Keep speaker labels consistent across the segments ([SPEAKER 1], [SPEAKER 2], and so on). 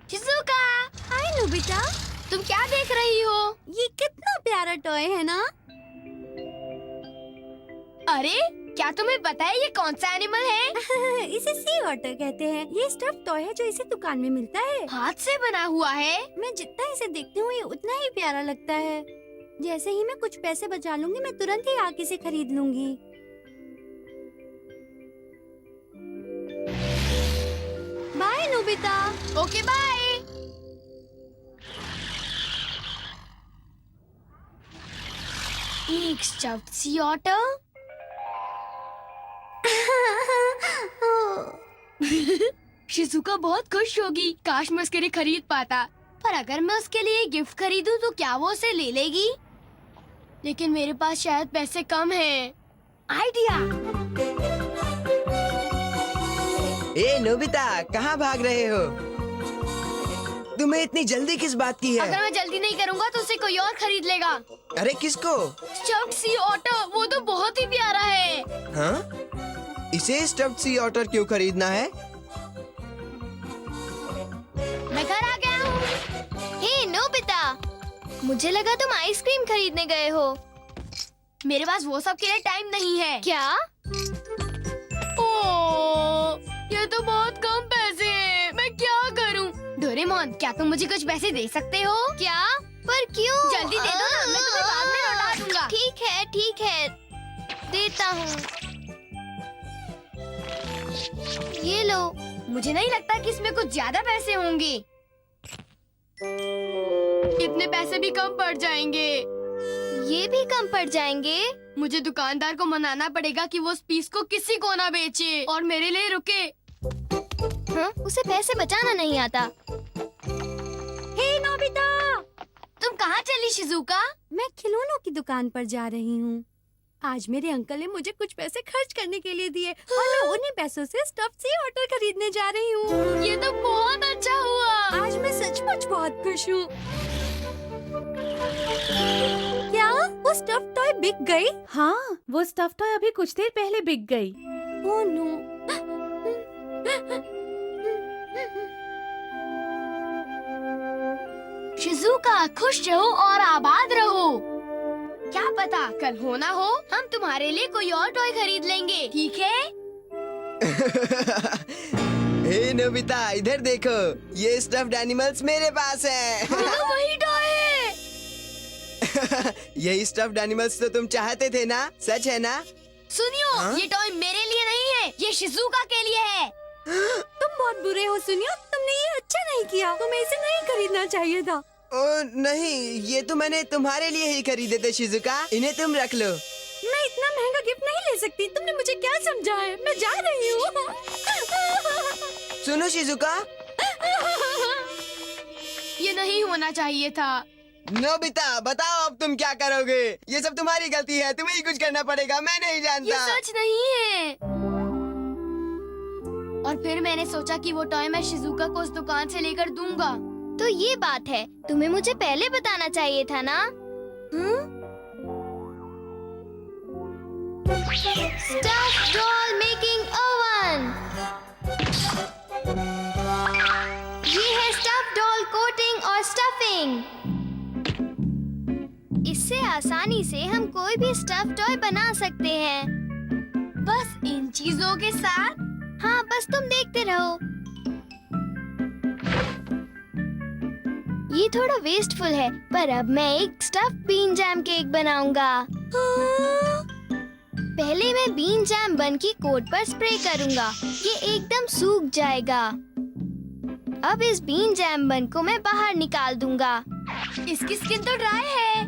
[SPEAKER 1] Shizuka,
[SPEAKER 2] हाय Nobita,
[SPEAKER 1] तुम क्या देख रही हो?
[SPEAKER 2] ये कितना प्यारा टॉय है ना?
[SPEAKER 1] अरे, क्या तुम्हें पता है ये कौन सा एनिमल है?
[SPEAKER 2] इसे सी ऑटर कहते हैं। ये स्टफ टॉय है जो इसे दुकान में मिलता है।
[SPEAKER 1] हाथ से बना हुआ है?
[SPEAKER 2] मैं जितना इसे देखती हूँ ये उतना ही प्यारा लगता है। जैसे ही मैं कुछ पैसे बचा लूंगी मैं तुरंत ही आके इसे खरीद लूंगी। Bye Nobita.
[SPEAKER 1] Okay bye. एक स्टफ्ड सी ऑटर। शिज़ुका बहुत खुश होगी। काश मैं उसके लिए खरीद पाता। पर अगर मैं उसके लिए गिफ्ट खरीदूं तो क्या वो उसे ले लेगी? लेकिन मेरे पास शायद पैसे कम हैं। आइडिया।
[SPEAKER 3] ए नोबिता, कहाँ भाग रहे हो? तुम्हें इतनी जल्दी किस बात की है?
[SPEAKER 1] अगर मैं जल्दी नहीं करूँगा तो उसे कोई और खरीद लेगा।
[SPEAKER 3] अरे किसको?
[SPEAKER 1] स्टफ्ड सी ऑटर, वो तो बहुत ही प्यारा है।
[SPEAKER 3] हाँ? इसे स्टफ्ड सी ऑटर क्यों खरीदना है?
[SPEAKER 1] मैं घर आ गया हूँ। हे नोबिता, मुझे लगा तुम आइसक्रीम खरीदने गए हो। मेरे पास वो सब के लिए टाइम नहीं है। क्या? ओह, ये तो बहुत कम पैसे हैं। मैं क्या करूँ? डोरेमोन, क्या तुम मुझे कुछ पैसे दे सकते हो? क्या? पर क्यों? जल्दी दे दो ना, मैं तुम्हें बाद में लौटा दूंगा। ठीक है, देता हूँ। ये लो। मुझे नहीं लगता कि इसमें कुछ ज्यादा पैसे होंगे। इतने पैसे भी कम पड़ जाएंगे। ये भी कम पड़ जाएंगे। मुझे दुकानदार को मनाना पड़ेगा कि वो इस पीस को किसी को ना बेचे और मेरे लिए रुके। हाँ? उसे पैसे बचाना नहीं आता।
[SPEAKER 2] हे नोबिता,
[SPEAKER 1] तुम कहाँ चली शिज़ुका?
[SPEAKER 2] मैं खिलौनों की दुकान पर जा रही हूँ। आज मेरे अंकल ने मुझे कुछ पैसे खर्च करने के लिए दिए और मैं उन्हीं पैसों से स्टफ्ड सी ऑटर खरीदने जा रही हूँ।
[SPEAKER 1] ये तो बहुत अच्छा हुआ।
[SPEAKER 2] आज मैं सचमुच बहुत खुश हूँ। क्या वो स्टफ्ड टॉय बिक गई?
[SPEAKER 4] हाँ, वो स्टफ टॉय अभी कुछ देर पहले बिक गई।
[SPEAKER 2] Oh no.
[SPEAKER 1] शिज़ुका, खुश रहो और आबाद रहो। क्या पता कल हो ना हो हम तुम्हारे लिए कोई और टॉय खरीद लेंगे, ठीक है?
[SPEAKER 3] हे नोबिता, इधर देखो, ये स्टफ्ड एनिमल्स मेरे पास हैं।
[SPEAKER 1] हाँ, वही टॉय है।
[SPEAKER 3] यही स्टफ्ड एनिमल्स तो तुम चाहते थे ना? सच है ना?
[SPEAKER 1] सुनियो,
[SPEAKER 3] हाँ?
[SPEAKER 1] ये टॉय मेरे लिए नहीं है, ये शिज़ुका के लिए है।
[SPEAKER 2] तुम बहुत बुरे हो सुनियो, तुमने ये अच्छा नहीं किया। तुम्हें इसे नहीं खरीदना चाहिए था।
[SPEAKER 3] ओ नहीं, ये तो मैंने तुम्हारे लिए ही खरीदे थे शिज़ुका। इन्हें तुम रख लो।
[SPEAKER 2] मैं इतना महंगा गिफ्ट नहीं ले सकती। तुमने मुझे क्या समझा है? मैं जा रही हूँ।
[SPEAKER 3] सुनो शिज़ुका,
[SPEAKER 1] ये नहीं होना चाहिए था।
[SPEAKER 3] नोबिता बताओ अब तुम क्या करोगे? ये सब तुम्हारी गलती है, तुम्हें ही कुछ करना पड़ेगा, मैं नहीं
[SPEAKER 1] ये
[SPEAKER 3] जानता।
[SPEAKER 1] सच नहीं है। और फिर मैंने सोचा कि वो टॉय मैं शिज़ुका को उस दुकान से लेकर दूंगा। तो ये बात है, तुम्हें मुझे पहले बताना चाहिए था ना? Stuffed doll making oven। ये है स्टफ्ड डॉल कोटिंग और स्टफिंग। इससे आसानी से हम कोई भी स्टफ टॉय बना सकते हैं। बस इन चीजों के साथ। हाँ, बस तुम देखते रहो। ये थोड़ा वेस्टफुल है, पर अब मैं एक स्टफ्ड बीन जैम केक बनाऊंगा। पहले मैं बीन जैम बन की कोट पर स्प्रे करूंगा। ये एकदम सूख जाएगा। अब इस बीन जैम बन को मैं बाहर निकाल दूंगा। इसकी स्किन तो ड्राई है।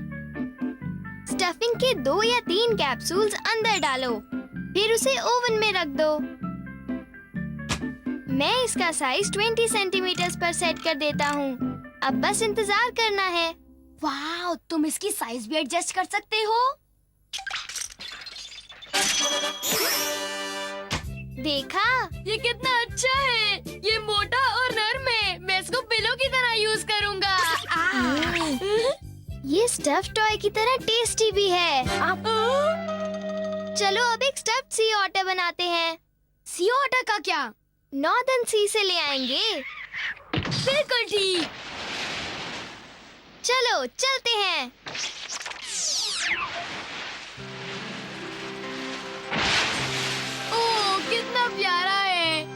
[SPEAKER 1] स्टफिंग के 2 या 3 कैप्सूल्स अंदर डालो, फिर उसे ओवन में रख दो। मैं इसका साइज 20 सेंटीमीटर पर सेट कर देता हूँ। अब बस इंतजार करना है। वाह, तुम इसकी साइज भी एडजस्ट कर सकते हो। देखा, ये कितना अच्छा है। ये मोटा और नरम है। मैं इसको पिलो की तरह यूज करूँगा। ये स्टफ टॉय की तरह टेस्टी भी है। चलो अब एक स्टफ्ड सी ऑटर बनाते हैं।
[SPEAKER 2] सी ऑटर का क्या?
[SPEAKER 1] नॉर्दर्न सी से ले आएंगे।
[SPEAKER 2] बिल्कुल ठीक।
[SPEAKER 1] चलो चलते हैं।
[SPEAKER 2] ओह, कितना प्यारा है।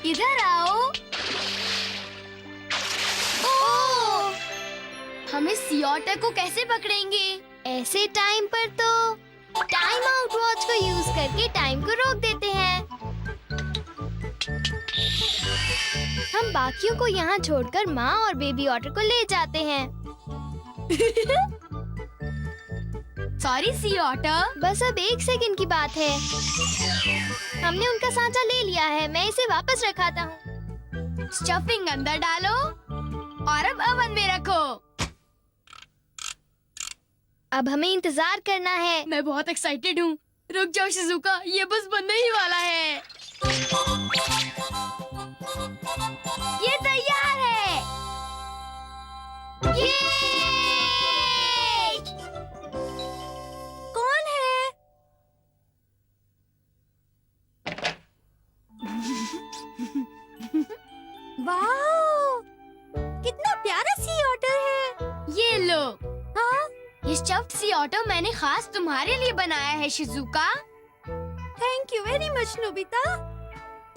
[SPEAKER 2] इधर आओ। ओह, हम इस सी ऑटर को कैसे पकड़ेंगे?
[SPEAKER 1] ऐसे टाइम पर तो टाइम आउट वॉच को यूज करके टाइम को रोक देते हैं। हम बाकियों को यहाँ छोड़कर माँ और बेबी ऑटर को ले जाते हैं।
[SPEAKER 2] Sorry sea otter.
[SPEAKER 1] बस अब 1 सेकंड की बात है। हमने उनका सांचा ले लिया है, मैं इसे वापस रखाता हूँ।
[SPEAKER 2] स्टफिंग अंदर डालो और अब ओवन में रखो।
[SPEAKER 1] अब हमें इंतजार करना है।
[SPEAKER 2] मैं बहुत एक्साइटेड हूँ। रुक जाओ शिजुका, ये बस बनने ही वाला है। ये तैयार है।
[SPEAKER 1] ये
[SPEAKER 2] कौन है?
[SPEAKER 4] वाह, कितना प्यारा सी ऑटर है।
[SPEAKER 2] ये लो। हाँ, ये स्टफ्ड सी ऑटर मैंने खास तुम्हारे लिए बनाया है Shizuka.
[SPEAKER 4] Thank you very much Nobita,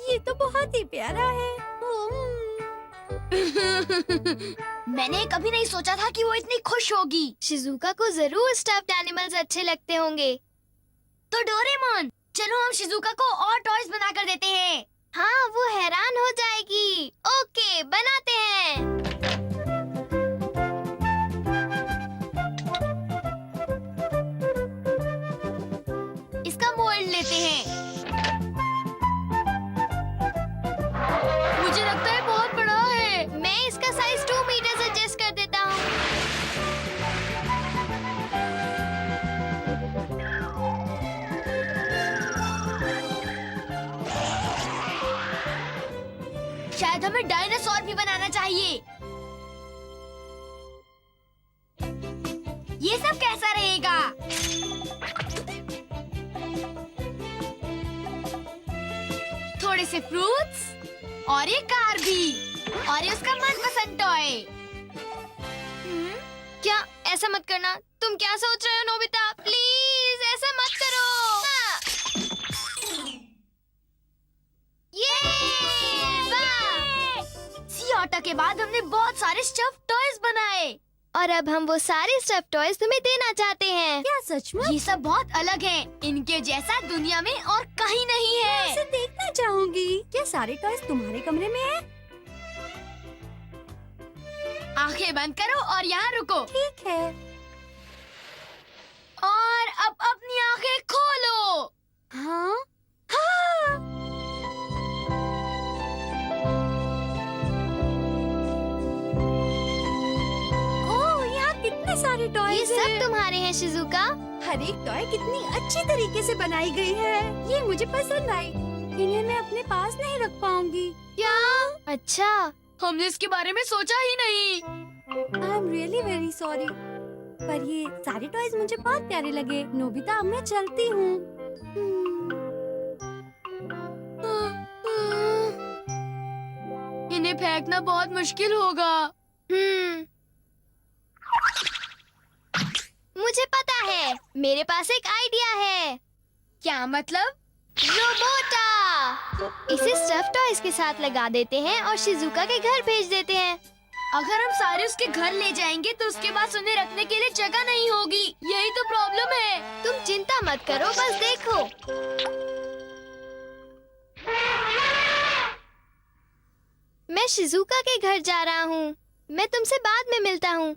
[SPEAKER 4] ये तो बहुत ही प्यारा है।
[SPEAKER 2] मैंने कभी नहीं सोचा था कि वो इतनी खुश होगी।
[SPEAKER 1] शिजुका को जरूर स्टफ्ड एनिमल्स अच्छे लगते होंगे।
[SPEAKER 2] तो डोरेमोन, चलो हम शिजुका को और टॉयज बना कर देते हैं।
[SPEAKER 1] हाँ, वो हैरान हो जाएगी। ओके, बनाते हैं।
[SPEAKER 2] इसका मोल्ड लेते हैं। मुझे लगता है बहुत बड़ा है।
[SPEAKER 1] मैं इसका साइज 2 मीटर एडजस्ट कर देता हूँ।
[SPEAKER 2] शायद हमें डायनासोर भी बनाना चाहिए। ये सब कैसा रहेगा? थोड़े से फ्रूट्स और ये कार भी, और ये उसका मनपसंद टॉय।
[SPEAKER 1] क्या? ऐसा मत करना। तुम क्या सोच रहे हो नोबिता? प्लीज ऐसा मत करो। ये वाह!
[SPEAKER 2] सी ऑटर के बाद हमने बहुत सारे स्टफ टॉयज बनाए।
[SPEAKER 1] और अब हम वो सारे स्टफ टॉयज तुम्हें देना चाहते हैं।
[SPEAKER 4] क्या सच में?
[SPEAKER 2] ये सब बहुत अलग हैं। इनके जैसा दुनिया में और कहीं नहीं
[SPEAKER 4] मैं इसे
[SPEAKER 2] है।
[SPEAKER 4] देखना चाहूंगी। क्या सारे टॉयज तुम्हारे कमरे में है?
[SPEAKER 2] आंखें बंद करो और यहाँ रुको।
[SPEAKER 4] ठीक है।
[SPEAKER 2] और अब अपनी आंखें खोलो।
[SPEAKER 4] हाँ हाँ, ओह, यहाँ कितने सारे
[SPEAKER 1] ये
[SPEAKER 4] टॉयज
[SPEAKER 1] सब
[SPEAKER 4] हैं।
[SPEAKER 1] तुम्हारे हैं शिजुका।
[SPEAKER 4] हर एक टॉय कितनी अच्छी तरीके से बनाई गई है। ये मुझे पसंद आई। इन्हें मैं अपने पास नहीं रख पाऊंगी।
[SPEAKER 1] क्या? अच्छा,
[SPEAKER 2] हमने इसके बारे में सोचा ही नहीं।
[SPEAKER 4] I am really very sorry, पर ये सारे टॉयज मुझे बहुत प्यारे लगे। नोबिता, अब मैं चलती हूँ।
[SPEAKER 2] इन्हें फेंकना बहुत मुश्किल होगा।
[SPEAKER 1] मुझे पता है। मेरे पास एक आइडिया है।
[SPEAKER 2] क्या मतलब?
[SPEAKER 1] रोबोटा। इसे स्टफ टॉयज के साथ लगा देते हैं और शिजुका के घर भेज देते हैं।
[SPEAKER 2] अगर हम सारे उसके घर ले जाएंगे तो उसके पास उन्हें रखने के लिए जगह नहीं होगी। यही तो प्रॉब्लम है।
[SPEAKER 1] तुम चिंता मत करो, बस देखो। मैं शिजुका के घर जा रहा हूँ। मैं तुमसे बाद में मिलता हूँ।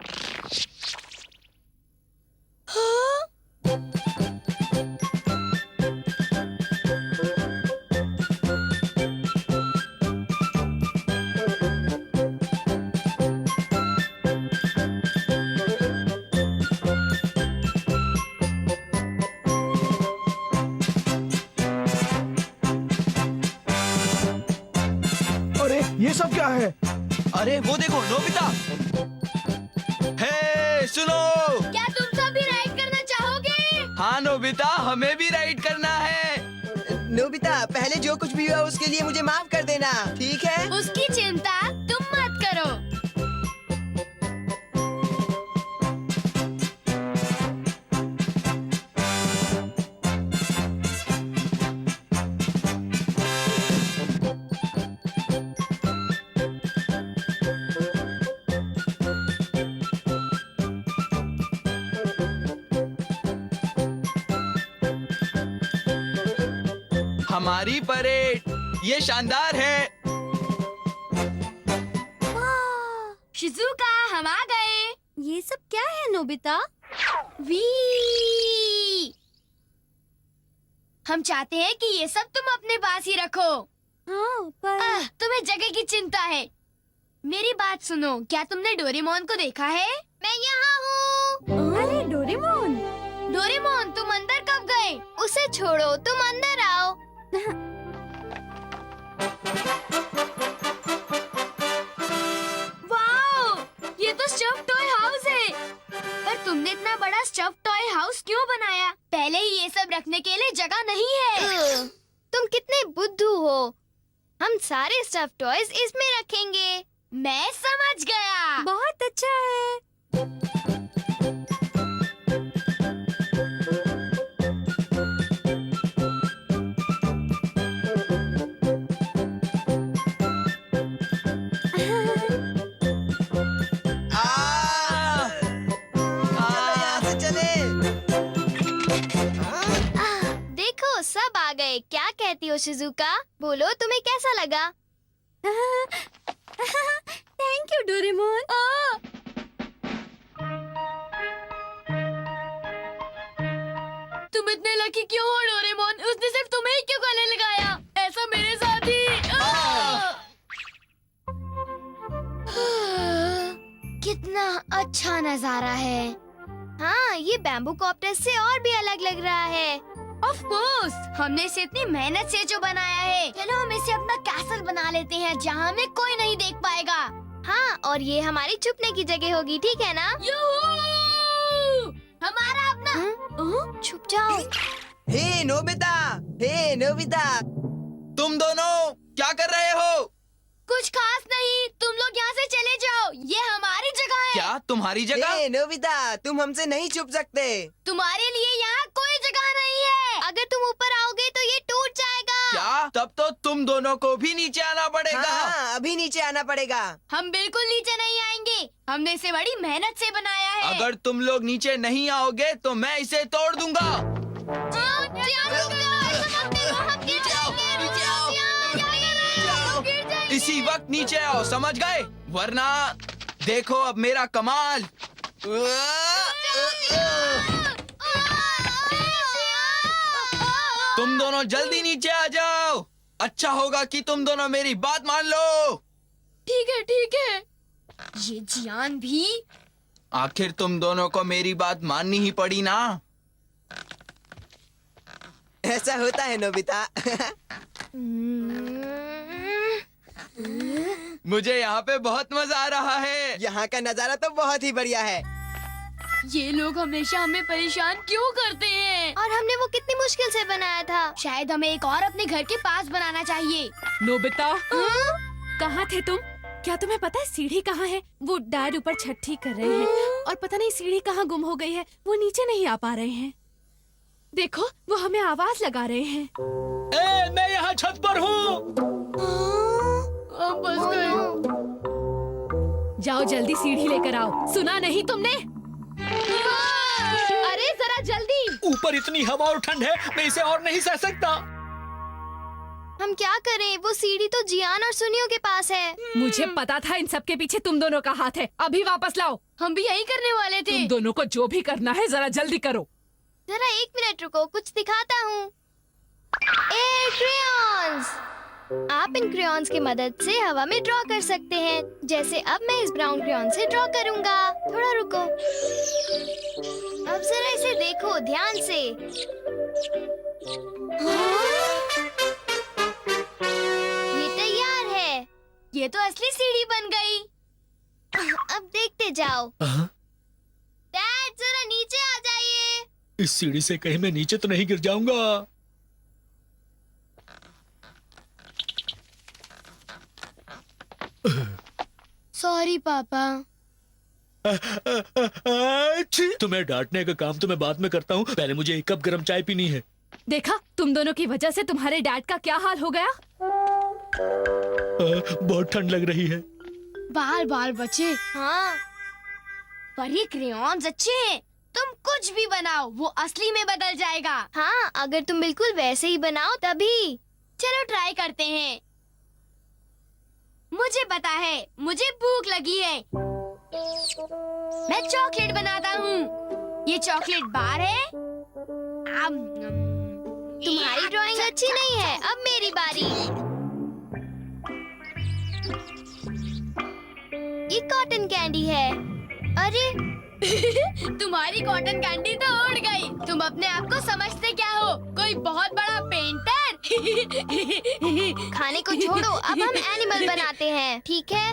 [SPEAKER 5] ये सब क्या है?
[SPEAKER 6] अरे वो देखो नोबिता। हे सुनो।
[SPEAKER 1] क्या तुम सब भी राइड करना चाहोगे?
[SPEAKER 6] हाँ नोबिता, हमें भी राइड करना है।
[SPEAKER 3] नोबिता, पहले जो कुछ भी हुआ उसके लिए मुझे माफ कर देना, ठीक है?
[SPEAKER 1] उसकी चिंता तुम मत करो।
[SPEAKER 6] हमारी परेड ये शानदार है।
[SPEAKER 1] शिजुका, हम आ गए।
[SPEAKER 2] ये सब क्या है नोबिता?
[SPEAKER 1] वी हम चाहते हैं कि ये सब तुम अपने पास ही रखो।
[SPEAKER 2] हाँ, पर
[SPEAKER 1] तुम्हें जगह की चिंता है। मेरी बात सुनो, क्या तुमने डोरेमोन को देखा है? मैं यहाँ हूँ।
[SPEAKER 2] अरे डोरेमोन।
[SPEAKER 1] डोरेमोन, तुम अंदर कब गए? उसे छोड़ो, तुम अंदर आओ। वाओ, ये तो स्टफ टॉय हाउस है। पर तुमने इतना बड़ा स्टफ टॉय हाउस क्यों बनाया? पहले ही ये सब रखने के लिए जगह नहीं है। तुम कितने बुद्धू हो। हम सारे स्टफ टॉयज इसमें रखेंगे। मैं समझ गया।
[SPEAKER 2] बहुत अच्छा है।
[SPEAKER 3] यहाँ से चले।
[SPEAKER 1] देखो, सब आ गए। क्या कहती हो शिजुका? बोलो, तुम्हें कैसा लगा?
[SPEAKER 2] Thank you Doraemon.
[SPEAKER 1] तुम इतने लकी क्यों हो डोरेमोन? उसने सिर्फ तुम्हें ही क्यों गले लगाया? ऐसा मेरे साथ ही। कितना अच्छा नजारा है। हाँ, ये बैम्बू कॉप्टर से और भी अलग लग रहा है। ऑफ कोर्स, हमने इसे इतनी मेहनत से जो बनाया है। चलो हम इसे अपना कैसल बना लेते हैं जहाँ हमें कोई नहीं देख पाएगा। हाँ, और ये हमारी छुपने की जगह होगी, ठीक है ना? हमारा अपना। छुप जाओ।
[SPEAKER 3] हे नोबिता, हे नोबिता।
[SPEAKER 6] तुम दोनों क्या कर रहे हो?
[SPEAKER 1] कुछ खास नहीं, तुम लोग यहाँ से चले जाओ। ये हमारी जगह है।
[SPEAKER 6] क्या तुम्हारी जगह?
[SPEAKER 3] हे नोबिता, तुम हमसे नहीं छुप सकते।
[SPEAKER 1] तुम्हारे लिए यहाँ कोई जगह नहीं है। अगर तुम ऊपर आओगे तो ये टूट जाएगा।
[SPEAKER 6] क्या? तब तो तुम दोनों को भी नीचे आना पड़ेगा।
[SPEAKER 3] हाँ, अभी नीचे आना पड़ेगा।
[SPEAKER 1] हम बिल्कुल नीचे नहीं आएंगे। हमने इसे बड़ी मेहनत से बनाया है।
[SPEAKER 6] अगर तुम लोग नीचे नहीं आओगे तो मैं इसे तोड़ दूंगा। इसी वक्त नीचे आओ, समझ गए? वरना देखो अब मेरा कमाल। तुम दोनों जल्दी नीचे आ जाओ। अच्छा होगा कि तुम दोनों मेरी बात मान लो।
[SPEAKER 1] ठीक है, ठीक है। ये जियान भी।
[SPEAKER 6] आखिर तुम दोनों को मेरी बात माननी ही पड़ी ना।
[SPEAKER 3] ऐसा होता है नोबिता।
[SPEAKER 6] मुझे यहाँ पे बहुत मजा आ रहा है।
[SPEAKER 3] यहाँ का नजारा तो बहुत ही बढ़िया है।
[SPEAKER 1] ये लोग हमेशा हमें परेशान क्यों करते हैं? और हमने वो कितनी मुश्किल से बनाया था। शायद हमें एक और अपने घर के पास बनाना चाहिए।
[SPEAKER 2] नोबिता, कहाँ थे तुम? क्या तुम्हें पता है सीढ़ी कहाँ है? वो डैड ऊपर छत ठीक कर रहे हैं और पता नहीं सीढ़ी कहाँ गुम हो गई है। वो नीचे नहीं आ पा रहे हैं। देखो, वो हमें आवाज लगा रहे हैं।
[SPEAKER 5] मैं यहाँ छत पर हूँ।
[SPEAKER 1] हम बस गए।
[SPEAKER 2] जाओ जल्दी सीढ़ी लेकर आओ। सुना नहीं तुमने?
[SPEAKER 1] अरे जरा जल्दी।
[SPEAKER 5] ऊपर इतनी हवा और ठंड है, मैं इसे और नहीं सह सकता।
[SPEAKER 1] हम क्या करें? वो सीढ़ी तो जियान और सुनियो के पास है।
[SPEAKER 2] मुझे पता था इन सब के पीछे तुम दोनों का हाथ है। अभी वापस लाओ।
[SPEAKER 1] हम भी यही करने वाले थे।
[SPEAKER 2] तुम दोनों को जो भी करना है जरा जल्दी करो।
[SPEAKER 1] जरा एक मिनट रुको, कुछ दिखाता हूँ। Air crayons. आप इन क्रेयॉन्स की मदद से हवा में ड्रॉ कर सकते हैं। जैसे अब मैं इस ब्राउन क्रेयॉन से ड्रॉ करूँगा। थोड़ा रुको। अब जरा इसे देखो ध्यान से। ये तैयार है। ये तो असली सीढ़ी बन गई। अब देखते जाओ।
[SPEAKER 5] हाँ?
[SPEAKER 1] डैड जरा नीचे आ जाइए।
[SPEAKER 5] इस सीढ़ी से कहीं मैं नीचे तो नहीं गिर जाऊंगा।
[SPEAKER 1] सॉरी पापा।
[SPEAKER 5] तुम्हें डांटने का काम तो मैं बाद में करता हूँ, पहले मुझे एक कप गरम चाय पीनी है।
[SPEAKER 2] देखा, तुम दोनों की वजह से तुम्हारे डैड का क्या हाल हो गया।
[SPEAKER 5] बहुत ठंड लग रही है।
[SPEAKER 1] बाल बाल बचे। हाँ, पर ये क्रेयॉन्स अच्छे हैं। तुम कुछ भी बनाओ, वो असली में बदल जाएगा। हाँ, अगर तुम बिल्कुल वैसे ही बनाओ तभी। चलो ट्राई करते हैं। मुझे पता है, मुझे भूख लगी है। मैं चॉकलेट बनाता हूँ। ये चॉकलेट बार है। तुम्हारी ड्राइंग अच्छी नहीं है। अब मेरी बारी। ये कॉटन कैंडी है। अरे तुम्हारी कॉटन कैंडी तो उड़ गई। तुम अपने आप को समझते क्या हो, कोई बहुत बड़ा पेंटर? खाने को छोड़ो, अब हम एनिमल बनाते हैं, ठीक है?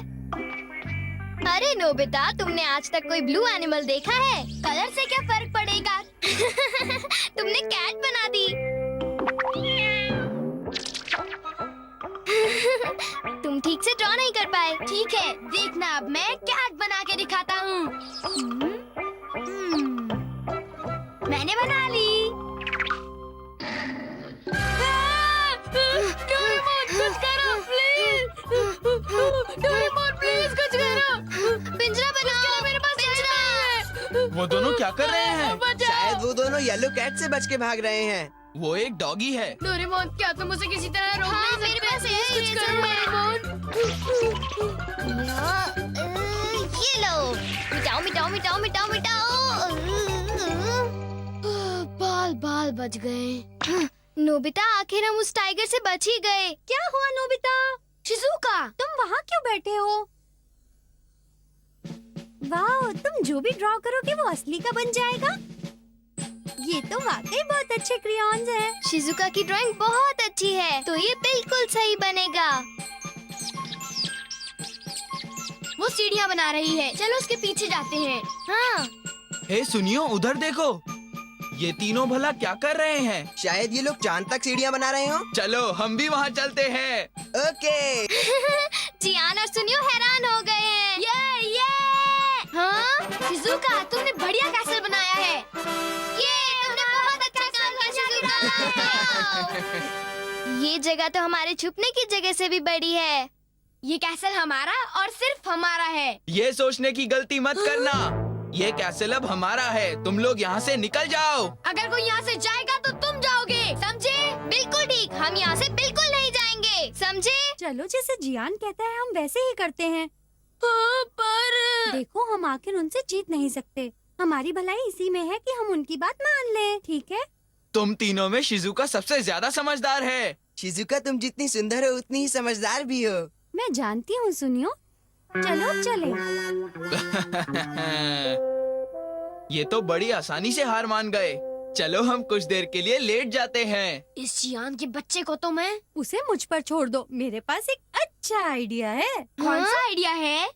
[SPEAKER 1] अरे नोबिता, तुमने आज तक कोई ब्लू एनिमल देखा है? कलर से क्या फर्क पड़ेगा? तुमने कैट बना दी। तुम ठीक से ड्रॉ नहीं कर पाए। ठीक है, देखना अब मैं कैट बना के दिखाता हूँ। मैंने बना ली। डोरेमोन, कुछ करो प्लीज। डोरेमोन प्लीज कुछ करो। पिंजरा बनाओ, मेरे पास पिंजरा है।
[SPEAKER 6] वो दोनों क्या कर रहे हैं?
[SPEAKER 3] शायद वो दोनों येलो कैट से बच के भाग रहे हैं।
[SPEAKER 6] वो एक डॉगी है।
[SPEAKER 1] डोरेमोन, क्या तुम उसे किसी तरह रोक नहीं सकते? मेरे पास है, कुछ करो डोरेमोन। ये लो, मिटाओ मिटाओ मिटाओ मिटाओ मिटाओ। बाल बाल बच गए। नोबिता, आखिर हम उस टाइगर से बच ही गए।
[SPEAKER 4] क्या हुआ नोबिता?
[SPEAKER 1] शिजुका,
[SPEAKER 4] तुम वहाँ क्यों बैठे हो? वाह, तुम जो भी ड्रॉ करोगे वो असली का बन जाएगा। ये तो वाकई बहुत अच्छे क्रेयॉन्स हैं।
[SPEAKER 1] शिजुका की ड्राइंग बहुत अच्छी है, तो ये बिल्कुल सही बनेगा। वो सीढ़ियाँ बना रही है, चलो उसके पीछे जाते हैं। हाँ,
[SPEAKER 6] हे सुनियो, उधर देखो। ये तीनों भला क्या कर रहे हैं?
[SPEAKER 3] शायद ये लोग चांद तक सीढ़ियाँ बना रहे हो।
[SPEAKER 6] चलो हम भी वहाँ चलते हैं।
[SPEAKER 3] ओके।
[SPEAKER 1] जियान और सुनियो हैरान हो गए हैं। ये हाँ, शिजुका, तुमने बढ़िया कैसल बनाया है। ये तुमने बहुत अच्छा काम किया शिजुका। ये जगह तो हमारे छुपने की जगह से भी बड़ी है। ये कैसल हमारा और सिर्फ हमारा है।
[SPEAKER 6] ये सोचने की गलती मत करना। ये कैसल अब हमारा है। तुम लोग यहाँ से निकल जाओ।
[SPEAKER 1] अगर कोई यहाँ से जाएगा तो तुम जाओगे, समझे? बिल्कुल ठीक, हम यहाँ से बिल्कुल नहीं जाएंगे, समझे?
[SPEAKER 4] चलो, जैसे जियान कहता है हम वैसे ही करते हैं।
[SPEAKER 1] पर
[SPEAKER 4] देखो, हम आखिर उनसे जीत नहीं सकते। हमारी भलाई इसी में है कि हम उनकी बात मान लें, ठीक है?
[SPEAKER 6] तुम तीनों में शिजुका सबसे ज्यादा समझदार है।
[SPEAKER 3] शिजुका, तुम जितनी सुंदर हो उतनी ही समझदार भी हो।
[SPEAKER 4] मैं जानती हूँ सुनियो। चलो चले।
[SPEAKER 6] ये तो बड़ी आसानी से हार मान गए। चलो हम कुछ देर के लिए लेट जाते हैं।
[SPEAKER 1] इस जियान के बच्चे को तो मैं।
[SPEAKER 4] उसे मुझ पर छोड़ दो, मेरे पास एक अच्छा आइडिया है।
[SPEAKER 1] कौन सा आइडिया है?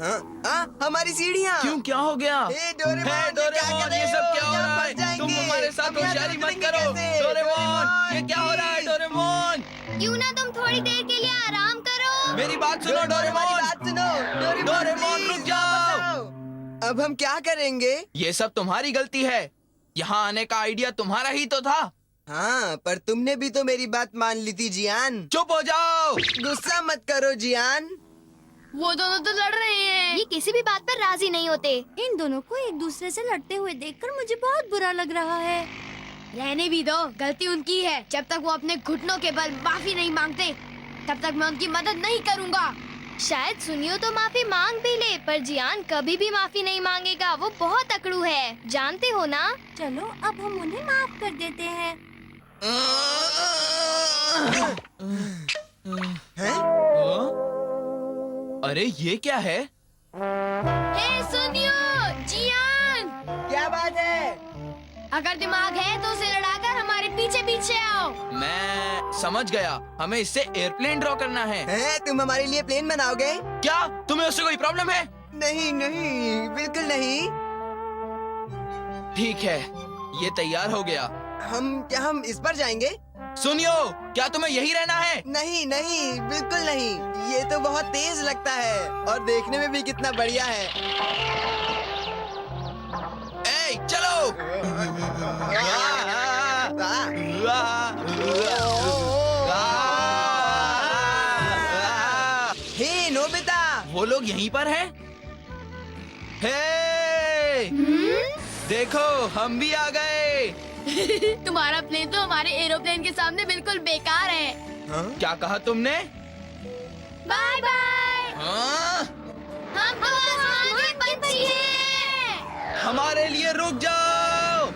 [SPEAKER 3] हाँ, हमारी सीढ़ियाँ।
[SPEAKER 6] क्यों, क्या हो गया?
[SPEAKER 3] हे डोरेमोन,
[SPEAKER 6] ये सब क्या हो रहा है? तुम हमारे साथ होशियारी मत करो। डोरेमोन, ये क्या हो रहा है? डोरेमोन,
[SPEAKER 1] क्यों ना तुम थोड़ी देर के लिए आराम करो।
[SPEAKER 6] मेरी बात सुनो। डोरेमोन, डोरेमोन रुक जाओ।
[SPEAKER 3] अब हम क्या करेंगे?
[SPEAKER 6] ये सब तुम्हारी गलती है। यहाँ आने का आइडिया तुम्हारा ही तो था।
[SPEAKER 3] हाँ, पर तुमने भी तो मेरी बात मान ली थी जियान।
[SPEAKER 6] चुप हो जाओ।
[SPEAKER 3] गुस्सा मत करो जियान।
[SPEAKER 1] वो दोनों तो लड़ रहे हैं। ये किसी भी बात पर राजी नहीं होते।
[SPEAKER 4] इन दोनों को एक दूसरे से लड़ते हुए देखकर मुझे बहुत बुरा लग रहा है।
[SPEAKER 1] रहने भी दो, गलती उनकी है। जब तक वो अपने घुटनों के बल माफी नहीं मांगते, तब तक मैं उनकी मदद नहीं करूँगा। शायद सुनियो तो माफी मांग भी ले, पर जियान कभी भी माफी नहीं मांगेगा। वो बहुत अकड़ू है, जानते हो ना?
[SPEAKER 4] चलो, अब हम उन्हें माफ कर देते हैं।
[SPEAKER 3] हैं?
[SPEAKER 6] अरे ये क्या है?
[SPEAKER 1] हे सुनियो, जियान,
[SPEAKER 3] क्या बात है?
[SPEAKER 1] अगर दिमाग है तो उसे लड़ाकर हमारे पीछे पीछे आओ।
[SPEAKER 6] मैं समझ गया, हमें इससे एयरप्लेन ड्रॉ करना है।
[SPEAKER 3] तुम हमारे लिए प्लेन बनाओगे?
[SPEAKER 6] क्या तुम्हें उससे कोई प्रॉब्लम है?
[SPEAKER 3] नहीं नहीं, बिल्कुल नहीं।
[SPEAKER 6] ठीक है, ये तैयार हो गया।
[SPEAKER 3] हम इस पर जाएंगे?
[SPEAKER 6] सुनियो, क्या तुम्हें यही रहना है?
[SPEAKER 3] नहीं नहीं, बिल्कुल नहीं। ये तो बहुत तेज लगता है और देखने में भी कितना बढ़िया है।
[SPEAKER 6] ए, चलो।
[SPEAKER 3] हे नोबिता,
[SPEAKER 6] वो लोग यहीं पर हैं? हे, देखो हम भी आ गए।
[SPEAKER 1] तुम्हारा प्लेन तो हमारे एरोप्लेन के सामने बिल्कुल बेकार है।
[SPEAKER 6] क्या कहा तुमने?
[SPEAKER 1] Bye bye.
[SPEAKER 6] हाँ?
[SPEAKER 1] हम तो आसमान के पंछी हैं।
[SPEAKER 6] हमारे लिए रुक जाओ।